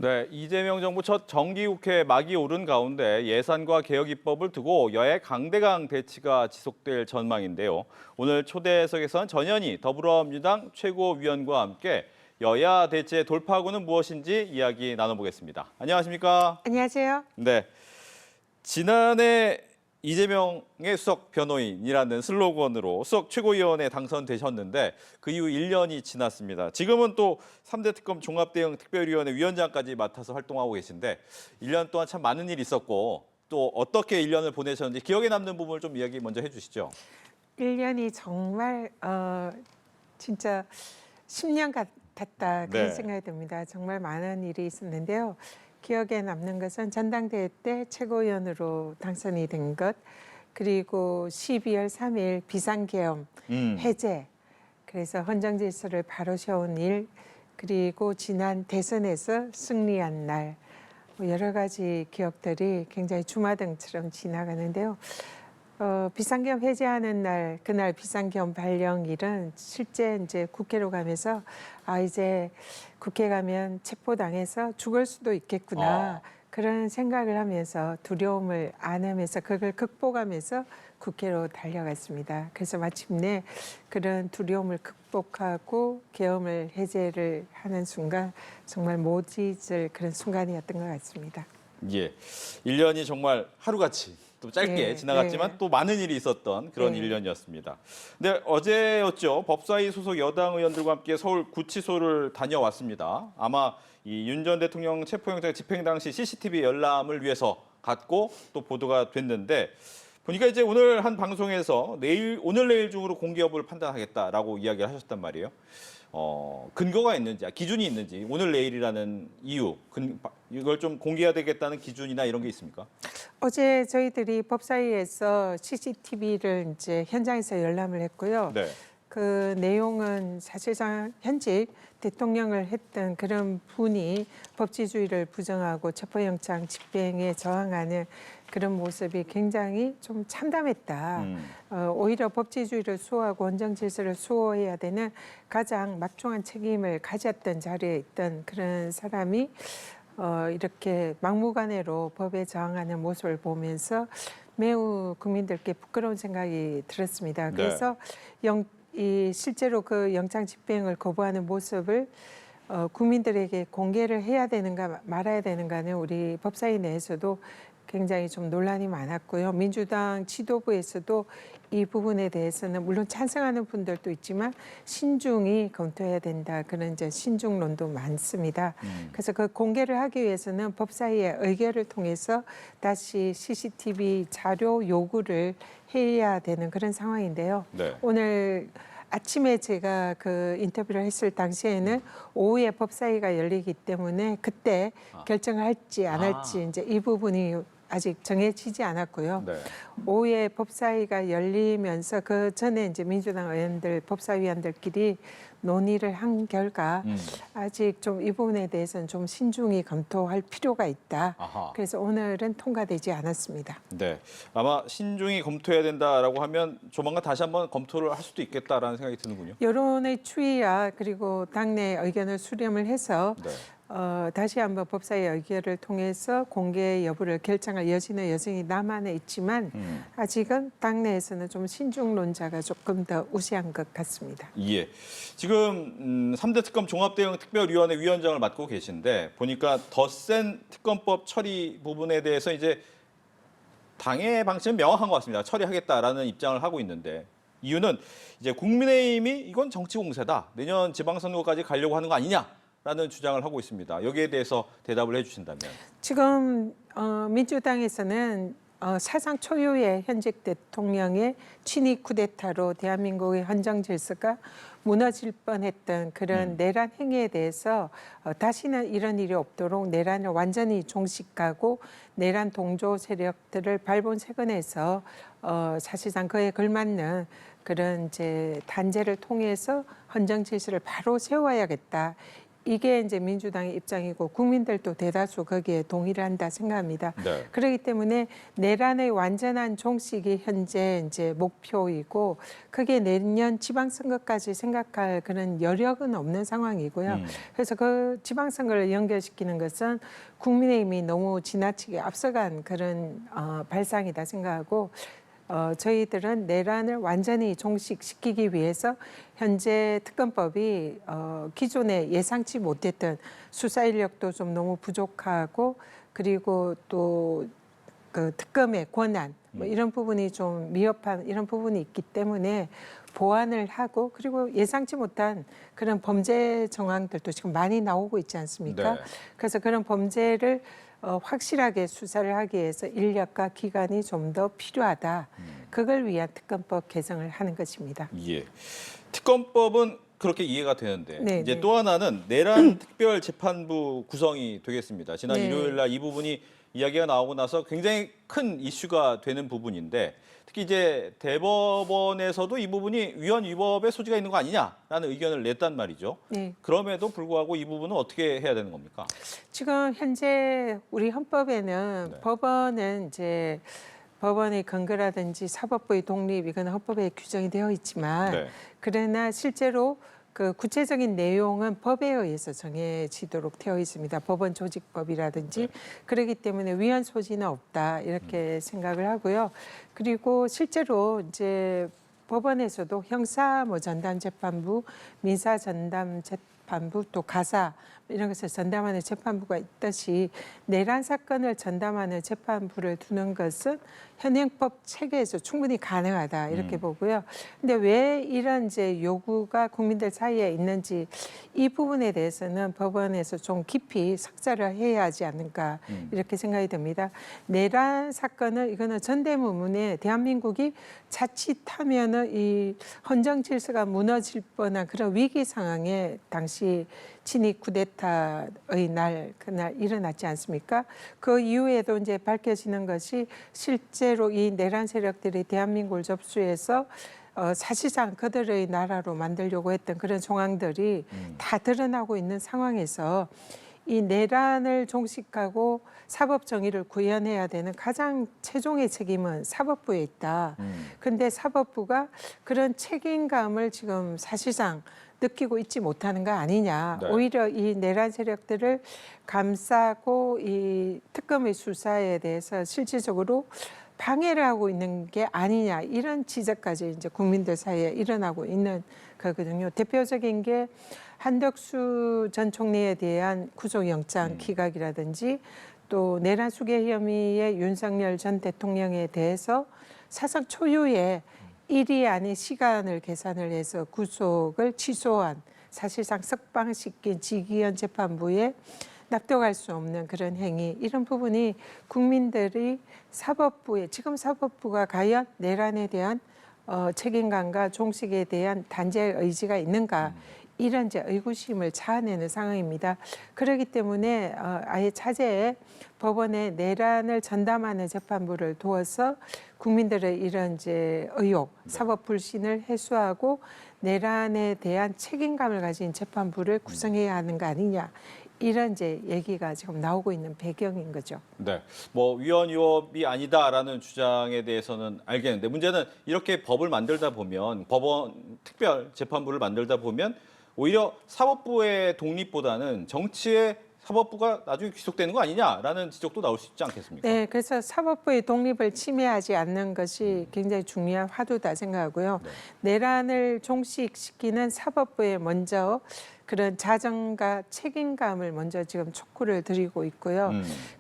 네, 이재명 정부 첫 정기국회 막이 오른 가운데 예산과 개혁 입법을 두고 여야 강대강 대치가 지속될 전망인데요. 오늘 초대석에선 전현희 더불어민주당 최고위원과 함께 여야 대치의 돌파구는 무엇인지 이야기 나눠보겠습니다. 안녕하십니까? 안녕하세요. 네, 지난해 이재명의 수석 변호인이라는 슬로건으로 수석 최고위원에 당선되셨는데 그 이후 1년이 지났습니다. 지금은 또 3대 특검 종합대응 특별위원회 위원장까지 맡아서 활동하고 계신데 1년 동안 참 많은 일이 있었고 또 어떻게 1년을 보내셨는지 기억에 남는 부분을 좀 이야기 먼저 해주시죠. 1년이 정말 진짜 10년 같았다 그런 네. 생각이 듭니다. 정말 많은 일이 있었는데요. 기억에 남는 것은 전당대회 때 최고위원으로 당선이 된 것, 그리고 12월 3일 비상계엄 해제, 그래서 헌정 질서를 바로 세운 일, 그리고 지난 대선에서 승리한 날, 여러 가지 기억들이 굉장히 주마등처럼 지나가는데요. 비상계엄 해제하는 날, 그날 비상계엄 발령일은 실제 이제 국회로 가면서 이제 국회 가면 체포당해서 죽을 수도 있겠구나. 그런 생각을 하면서 두려움을 안으면서 그걸 극복하면서 국회로 달려갔습니다. 그래서 마침내 그런 두려움을 극복하고 계엄을 해제를 하는 순간 정말 못 잊을 그런 순간이었던 것 같습니다. 예, 1년이 정말 하루같이 또 짧게 네, 지나갔지만 네. 또 많은 일이 있었던 그런 네. 1년이었습니다. 근데 어제였죠. 법사위 소속 여당 의원들과 함께 서울 구치소를 다녀왔습니다. 아마 이 윤 전 대통령 체포영장 집행 당시 CCTV 열람을 위해서 갔고 또 보도가 됐는데 보니까 이제 오늘 한 방송에서 오늘 내일 중으로 공개 여부를 판단하겠다라고 이야기를 하셨단 말이에요. 근거가 있는지, 기준이 있는지, 오늘 내일이라는 이유, 이걸 좀 공개해야 되겠다는 기준이나 이런 게 있습니까? 어제 저희들이 법사위에서 CCTV를 이제 현장에서 열람을 했고요. 네. 그 내용은 사실상 현직 대통령을 했던 그런 분이 법치주의를 부정하고 체포영장 집행에 저항하는 그런 모습이 굉장히 좀 참담했다. 오히려 법치주의를 수호하고 헌정 질서를 수호해야 되는 가장 막중한 책임을 가졌던 자리에 있던 그런 사람이 이렇게 막무가내로 법에 저항하는 모습을 보면서 매우 국민들께 부끄러운 생각이 들었습니다. 네. 그래서 실제로 그 영장 집행을 거부하는 모습을 국민들에게 공개를 해야 되는가 말아야 되는가는 우리 법사위 내에서도 굉장히 좀 논란이 많았고요. 민주당 지도부에서도 이 부분에 대해서는 물론 찬성하는 분들도 있지만 신중히 검토해야 된다. 그런 이제 신중론도 많습니다. 그래서 그 공개를 하기 위해서는 법사위의 의결을 통해서 다시 CCTV 자료 요구를 해야 되는 그런 상황인데요. 네. 오늘 아침에 제가 그 인터뷰를 했을 당시에는 오후에 법사위가 열리기 때문에 그때 결정을 할지 안 할지 이제 이 부분이 아직 정해지지 않았고요. 네. 오후에 법사위가 열리면서 그 전에 이제 민주당 의원들, 법사위원들끼리 논의를 한 결과 아직 좀 이 부분에 대해서는 좀 신중히 검토할 필요가 있다. 아하. 그래서 오늘은 통과되지 않았습니다. 네. 아마 신중히 검토해야 된다라고 하면 조만간 다시 한번 검토를 할 수도 있겠다라는 생각이 드는군요. 여론의 추이와 그리고 당내 의견을 수렴을 해서 네. 다시 한번 법사위 의결을 통해서 공개 여부를 결정할 여지는 여전히 남아 있지만 아직은 당내에서는 좀 신중론자가 조금 더 우세한 것 같습니다. 예. 지금 3대 특검 종합대응 특별위원회 위원장을 맡고 계신데 보니까 더 센 특검법 처리 부분에 대해서 이제 당의 방침은 명확한 것 같습니다. 처리하겠다라는 입장을 하고 있는데 이유는 이제 국민의힘이 이건 정치 공세다. 내년 지방선거까지 가려고 하는 거 아니냐라는 주장을 하고 있습니다. 여기에 대해서 대답을 해주신다면. 지금 민주당에서는 사상 초유의 현직 대통령의 친위 쿠데타로 대한민국의 헌정 질서가 무너질 뻔했던 그런 내란 행위에 대해서 다시는 이런 일이 없도록 내란을 완전히 종식하고 내란 동조 세력들을 발본색원해서 사실상 그에 걸맞는 그런 이제 단죄를 통해서 헌정 질서를 바로 세워야겠다. 이게 이제 민주당의 입장이고 국민들도 대다수 거기에 동의를 한다 생각합니다. 네. 그렇기 때문에 내란의 완전한 종식이 현재 이제 목표이고 그게 내년 지방선거까지 생각할 그런 여력은 없는 상황이고요. 그래서 그 지방선거를 연결시키는 것은 국민의힘이 너무 지나치게 앞서간 그런 발상이다 생각하고 저희들은 내란을 완전히 종식시키기 위해서 현재 특검법이 기존에 예상치 못했던 수사 인력도 좀 너무 부족하고 그리고 또 그 특검의 권한 뭐 이런 부분이 좀 미흡한 이런 부분이 있기 때문에 보완을 하고 그리고 예상치 못한 그런 범죄 정황들도 지금 많이 나오고 있지 않습니까? 네. 그래서 그런 범죄를 확실하게 수사를 하기 위해서 인력과 기간이 좀 더 필요하다. 그걸 위한 특검법 개정을 하는 것입니다. 예. 특검법은 그렇게 이해가 되는데 네, 이제 네. 또 하나는 내란 특별재판부 구성이 되겠습니다. 지난 네. 일요일 날 이 부분이 이야기가 나오고 나서 굉장히 큰 이슈가 되는 부분인데 특히 이제 대법원에서도 이 부분이 위헌 위법의 소지가 있는 거 아니냐라는 의견을 냈단 말이죠. 네. 그럼에도 불구하고 이 부분은 어떻게 해야 되는 겁니까? 지금 현재 우리 헌법에는 네. 법원은 이제 법원의 근거라든지 사법부의 독립 이건 헌법에 규정이 되어 있지만 네. 그러나 실제로 그 구체적인 내용은 법에 의해서 정해지도록 되어 있습니다. 법원 조직법이라든지 그렇기 때문에 위헌 소지는 없다 이렇게 생각을 하고요. 그리고 실제로 이제 법원에서도 형사 뭐 전담 재판부, 민사 전담 재판부 또 가사 이런 것을 전담하는 재판부가 있듯이 내란 사건을 전담하는 재판부를 두는 것은 현행법 체계에서 충분히 가능하다 이렇게 보고요. 근데 왜 이런 이제 요구가 국민들 사이에 있는지 이 부분에 대해서는 법원에서 좀 깊이 석자를 해야 하지 않는가 이렇게 생각이 듭니다. 내란 사건은 이거는 전대무문에 대한민국이 자칫하면은 이 헌정 질서가 무너질 뻔한 그런 위기 상황에 당시 친이 쿠데타의 날 그날 일어났지 않습니까? 그 이후에도 이제 밝혀지는 것이 실제로 이 내란 세력들이 대한민국을 접수해서 사실상 그들의 나라로 만들려고 했던 그런 정황들이 다 드러나고 있는 상황에서 이 내란을 종식하고 사법 정의를 구현해야 되는 가장 최종의 책임은 사법부에 있다. 그런데 사법부가 그런 책임감을 지금 사실상 느끼고 있지 못하는 거 아니냐. 네. 오히려 이 내란 세력들을 감싸고 이 특검의 수사에 대해서 실질적으로 방해를 하고 있는 게 아니냐. 이런 지적까지 이제 국민들 사이에 일어나고 있는 거거든요. 대표적인 게 한덕수 전 총리에 대한 구속영장 기각이라든지 또 내란 수괴 혐의의 윤석열 전 대통령에 대해서 사상 초유의 일이 아닌 시간을 계산을 해서 구속을 취소한 사실상 석방시킨 지기현 재판부에 납득할 수 없는 그런 행위 이런 부분이 국민들이 사법부에 지금 사법부가 과연 내란에 대한 책임감과 종식에 대한 단죄의 의지가 있는가 이런 이제 의구심을 자아내는 상황입니다. 그렇기 때문에 아예 차제에 법원에 내란을 전담하는 재판부를 두어서 국민들의 이런 이제 의혹, 사법 불신을 해소하고 내란에 대한 책임감을 가진 재판부를 구성해야 하는 거 아니냐. 이런 이제 얘기가 지금 나오고 있는 배경인 거죠. 네, 뭐 위헌 위법이 아니다라는 주장에 대해서는 알겠는데 문제는 이렇게 법을 만들다 보면 법원 특별 재판부를 만들다 보면 오히려 사법부의 독립보다는 정치의 사법부가 나중에 귀속되는 거 아니냐라는 지적도 나올 수 있지 않겠습니까? 네, 그래서 사법부의 독립을 침해하지 않는 것이 굉장히 중요한 화두다 생각하고요. 내란을 종식시키는 사법부에 먼저 그런 자정과 책임감을 먼저 지금 촉구를 드리고 있고요.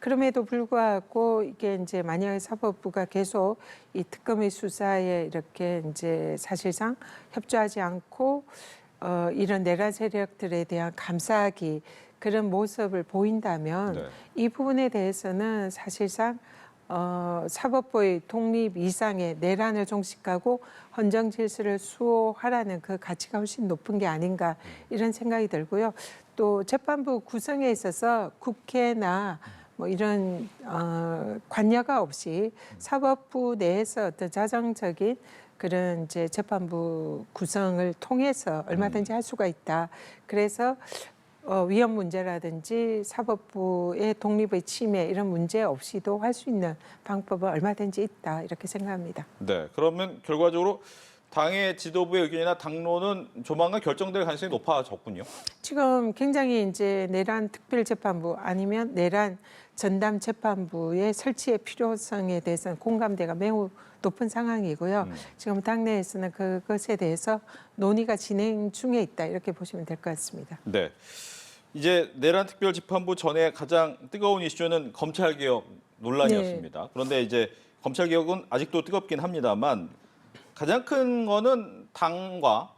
그럼에도 불구하고 이게 이제 만약에 사법부가 계속 이 특검의 수사에 이렇게 이제 사실상 협조하지 않고 이런 내란 세력들에 대한 감싸기 그런 모습을 보인다면 네. 이 부분에 대해서는 사실상 사법부의 독립 이상의 내란을 종식하고 헌정 질서를 수호하라는 그 가치가 훨씬 높은 게 아닌가 이런 생각이 들고요. 또 재판부 구성에 있어서 국회나 뭐 이런 관여가 없이 사법부 내에서 어떤 자정적인 그런 이제 재판부 구성을 통해서 얼마든지 할 수가 있다. 그래서 위험 문제라든지 사법부의 독립의 침해 이런 문제 없이도 할 수 있는 방법은 얼마든지 있다 이렇게 생각합니다. 네, 그러면 결과적으로 당의 지도부의 의견이나 당론은 조만간 결정될 가능성이 높아졌군요. 지금 굉장히 이제 내란 특별재판부 아니면 내란 전담 재판부의 설치의 필요성에 대해서는 공감대가 매우 높은 상황이고요. 지금 당내에서는 그것에 대해서 논의가 진행 중에 있다 이렇게 보시면 될 것 같습니다. 네. 이제 내란 특별재판부 전에 가장 뜨거운 이슈는 검찰개혁 논란이었습니다. 그런데 이제 검찰개혁은 아직도 뜨겁긴 합니다만 가장 큰 거는 당과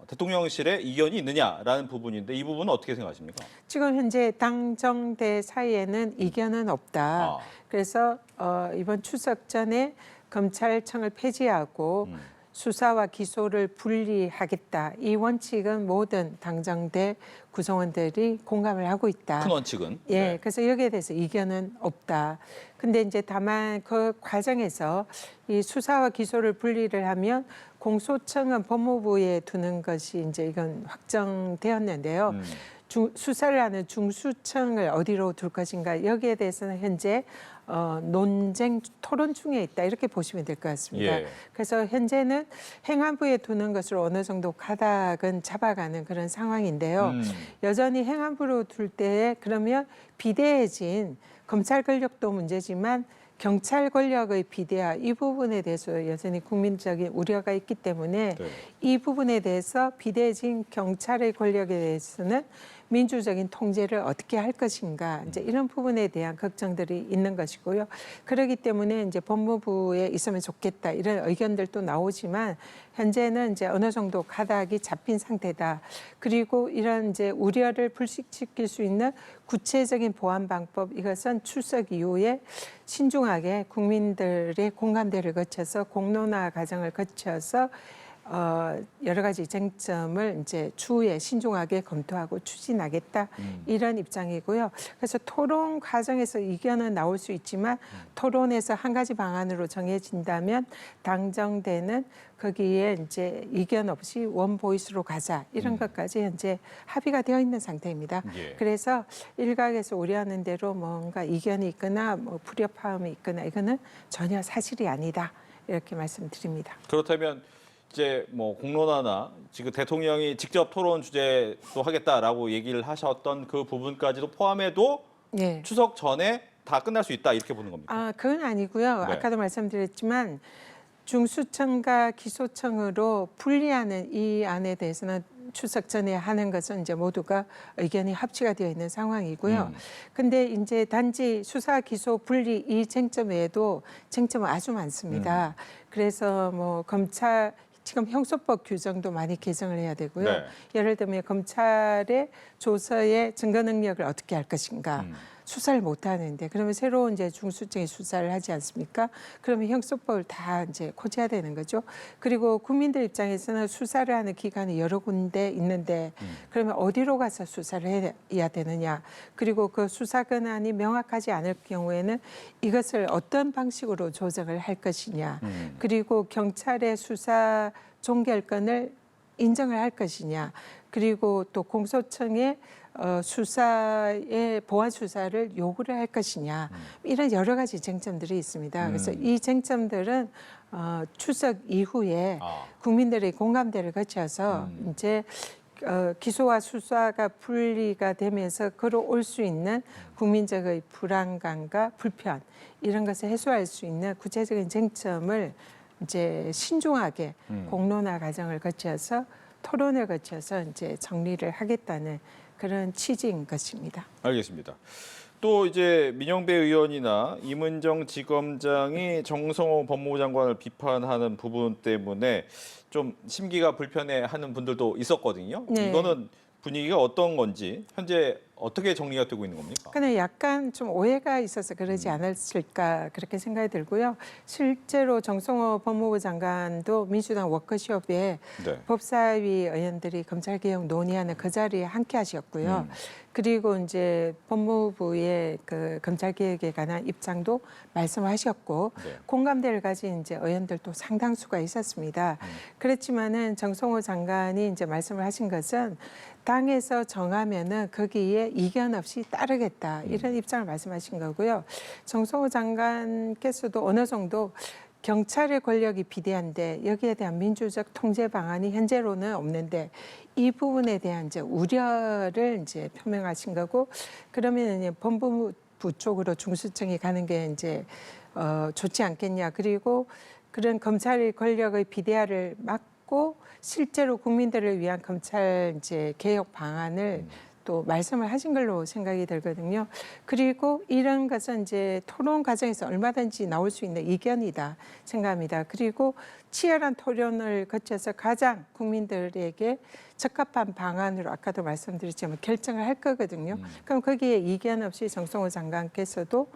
대통령실의 이견이 있느냐라는 부분인데 이 부분은 어떻게 생각하십니까? 지금 현재 당정대 사이에는 이견은 없다. 아. 그래서 이번 추석 전에 검찰청을 폐지하고 수사와 기소를 분리하겠다. 이 원칙은 모든 당정대 구성원들이 공감을 하고 있다. 큰 원칙은. 예, 네. 그래서 여기에 대해서 이견은 없다. 근데 이제 다만 그 과정에서 이 수사와 기소를 분리를 하면 공소청은 법무부에 두는 것이 이제 이건 확정되었는데요. 수사를 하는 중수청을 어디로 둘 것인가 여기에 대해서는 현재 논쟁 토론 중에 있다 이렇게 보시면 될 것 같습니다. 예. 그래서 현재는 행안부에 두는 것으로 어느 정도 가닥은 잡아가는 그런 상황인데요. 여전히 행안부로 둘 때 그러면 비대해진 검찰 권력도 문제지만 경찰 권력의 비대화 이 부분에 대해서 여전히 국민적인 우려가 있기 때문에 네. 이 부분에 대해서 비대해진 경찰의 권력에 대해서는 민주적인 통제를 어떻게 할 것인가 이제 이런 부분에 대한 걱정들이 있는 것이고요. 그렇기 때문에 이제 법무부에 있으면 좋겠다 이런 의견들도 나오지만 현재는 이제 어느 정도 가닥이 잡힌 상태다. 그리고 이런 이제 우려를 불식시킬 수 있는 구체적인 보완 방법 이것은 추석 이후에 신중하게 국민들의 공감대를 거쳐서 공론화 과정을 거쳐서 여러 가지 쟁점을 이제 추후에 신중하게 검토하고 추진하겠다 이런 입장이고요. 그래서 토론 과정에서 이견은 나올 수 있지만 토론에서 한 가지 방안으로 정해진다면 당정대는 거기에 이제 이견 없이 원 보이스로 가자 이런 것까지 현재 합의가 되어 있는 상태입니다. 예. 그래서 일각에서 우려하는 대로 뭔가 이견이 있거나 뭐 불협화음이 있거나 이거는 전혀 사실이 아니다 이렇게 말씀드립니다. 그렇다면 이제 뭐 공론화나 지금 대통령이 직접 토론 주제도 하겠다라고 얘기를 하셨던 그 부분까지도 포함해도 네. 추석 전에 다 끝날 수 있다 이렇게 보는 겁니까? 아, 그건 아니고요. 네. 아까도 말씀드렸지만 중수청과 기소청으로 분리하는 이 안에 대해서는 추석 전에 하는 것은 이제 모두가 의견이 합치가 되어 있는 상황이고요. 근데 이제 단지 수사 기소 분리 이 쟁점 외에도 쟁점은 아주 많습니다. 그래서 뭐 검찰 지금 형소법 규정도 많이 개정을 해야 되고요. 네. 예를 들면 검찰의 조서의 증거 능력을 어떻게 할 것인가. 수사를 못 하는데 그러면 새로운 이제 중수청이 수사를 하지 않습니까? 그러면 형소법을 다 이제 고쳐야 되는 거죠. 그리고 국민들 입장에서는 수사를 하는 기관이 여러 군데 있는데 그러면 어디로 가서 수사를 해야 되느냐? 그리고 그 수사 권한이 명확하지 않을 경우에는 이것을 어떤 방식으로 조정을 할 것이냐? 그리고 경찰의 수사 종결권을 인정을 할 것이냐? 그리고 또 공소청의 수사의 보완 수사를 요구를 할 것이냐 이런 여러 가지 쟁점들이 있습니다. 그래서 이 쟁점들은 추석 이후에 국민들의 공감대를 거쳐서 이제 기소와 수사가 분리가 되면서 걸어올 수 있는 국민적의 불안감과 불편 이런 것을 해소할 수 있는 구체적인 쟁점을 이제 신중하게 공론화 과정을 거쳐서 토론을 거쳐서 이제 정리를 하겠다는 그런 취지인 것입니다. 알겠습니다. 또 이제 민영배 의원이나 임은정 지검장이 정성호 법무부 장관을 비판하는 부분 때문에 좀 심기가 불편해하는 분들도 있었거든요. 네. 이거는 분위기가 어떤 건지 현재 어떻게 정리가 되고 있는 겁니까? 근데 약간 좀 오해가 있어서 그러지 않았을까 그렇게 생각이 들고요. 실제로 정성호 법무부 장관도 민주당 워크숍에 네. 법사위 의원들이 검찰개혁 논의하는 그 자리에 함께 하셨고요. 그리고 이제 법무부의 그 검찰개혁에 관한 입장도 말씀하셨고 네. 공감대를 가진 이제 의원들도 상당수가 있었습니다. 그렇지만은 정성호 장관이 이제 말씀을 하신 것은 당에서 정하면은 거기에 이견 없이 따르겠다 이런 입장을 말씀하신 거고요. 정성호 장관께서도 어느 정도 경찰의 권력이 비대한데 여기에 대한 민주적 통제 방안이 현재로는 없는데 이 부분에 대한 이제 우려를 이제 표명하신 거고 그러면 이제 법무부 쪽으로 중수청이 가는 게 이제 좋지 않겠냐. 그리고 그런 검찰의 권력의 비대화를 막고 실제로 국민들을 위한 검찰 이제 개혁 방안을 또 말씀을 하신 걸로 생각이 들거든요. 그리고 이런 것은 이제 토론 과정에서 얼마든지 나올 수 있는 의견이다 생각합니다. 그리고 치열한 토론을 거쳐서 가장 국민들에게 적합한 방안으로 아까도 말씀드렸지만 결정을 할 거거든요. 그럼 거기에 이견 없이 정성호 장관께서도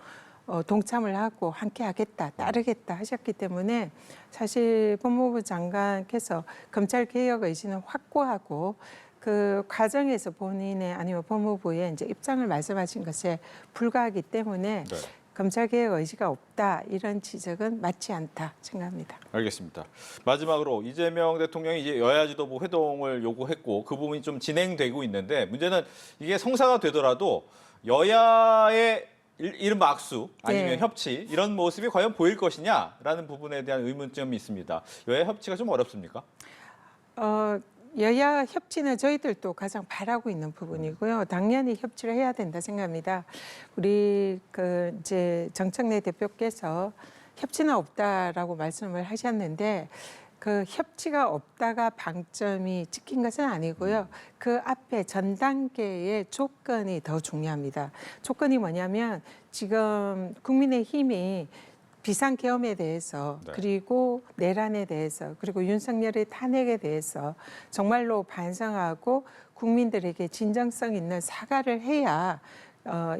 동참을 하고 함께 하겠다, 따르겠다 하셨기 때문에 사실 법무부 장관께서 검찰 개혁 의지는 확고하고 그 과정에서 본인의 아니면 법무부의 이제 입장을 말씀하신 것에 불과하기 때문에 네. 검찰 개혁 의지가 없다 이런 지적은 맞지 않다 생각합니다. 알겠습니다. 마지막으로 이재명 대통령이 이제 여야 지도부 회동을 요구했고 그 부분이 좀 진행되고 있는데 문제는 이게 성사가 되더라도 여야의 이른바 악수 아니면 네. 협치 이런 모습이 과연 보일 것이냐라는 부분에 대한 의문점이 있습니다. 여야 협치가 좀 어렵습니까? 여야 협치는 저희들도 가장 바라고 있는 부분이고요. 당연히 협치를 해야 된다 생각합니다. 우리 그 이제 정청래 대표께서 협치는 없다라고 말씀을 하셨는데 그 협치가 없다가 방점이 찍힌 것은 아니고요. 그 앞에 전 단계의 조건이 더 중요합니다. 조건이 뭐냐면 지금 국민의힘이 비상계엄에 대해서 네. 그리고 내란에 대해서 그리고 윤석열의 탄핵에 대해서 정말로 반성하고 국민들에게 진정성 있는 사과를 해야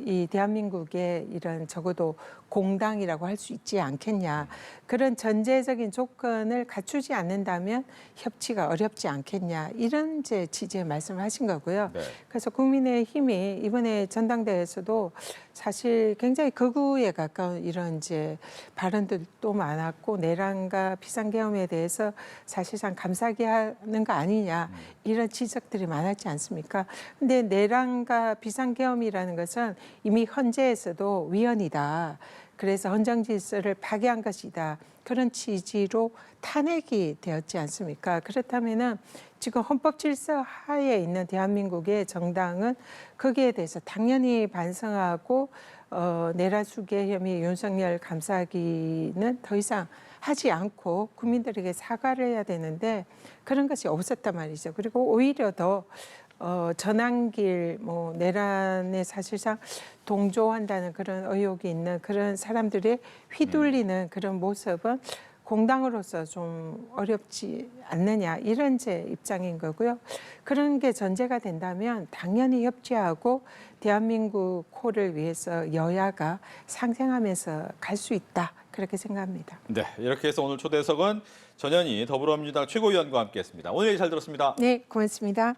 이 대한민국의 이런 적어도 공당이라고 할 수 있지 않겠냐. 그런 전제적인 조건을 갖추지 않는다면 협치가 어렵지 않겠냐. 이런 제 취지의 말씀을 하신 거고요. 네. 그래서 국민의힘이 이번에 전당대회에서도 사실 굉장히 극우에 가까운 이런 이제 발언들도 많았고 내란과 비상계엄에 대해서 사실상 감사하게 하는 거 아니냐 이런 지적들이 많았지 않습니까? 근데 내란과 비상계엄이라는 것은 이미 헌재에서도 위헌이다. 그래서 헌정 질서를 파괴한 것이다. 그런 취지로 탄핵이 되었지 않습니까? 그렇다면은 지금 헌법 질서 하에 있는 대한민국의 정당은 거기에 대해서 당연히 반성하고 내란 수괴 혐의 윤석열 감싸기는 더 이상 하지 않고 국민들에게 사과를 해야 되는데 그런 것이 없었단 말이죠. 그리고 오히려 더 전환길 내란에 사실상 동조한다는 그런 의혹이 있는 그런 사람들의 휘둘리는 그런 모습은 공당으로서 좀 어렵지 않느냐 이런 제 입장인 거고요. 그런 게 전제가 된다면 당연히 협치하고 대한민국 코를 위해서 여야가 상생하면서 갈 수 있다 그렇게 생각합니다. 네, 이렇게 해서 오늘 초대석은 전현희 더불어민주당 최고위원과 함께했습니다. 오늘 얘기 잘 들었습니다. 네, 고맙습니다.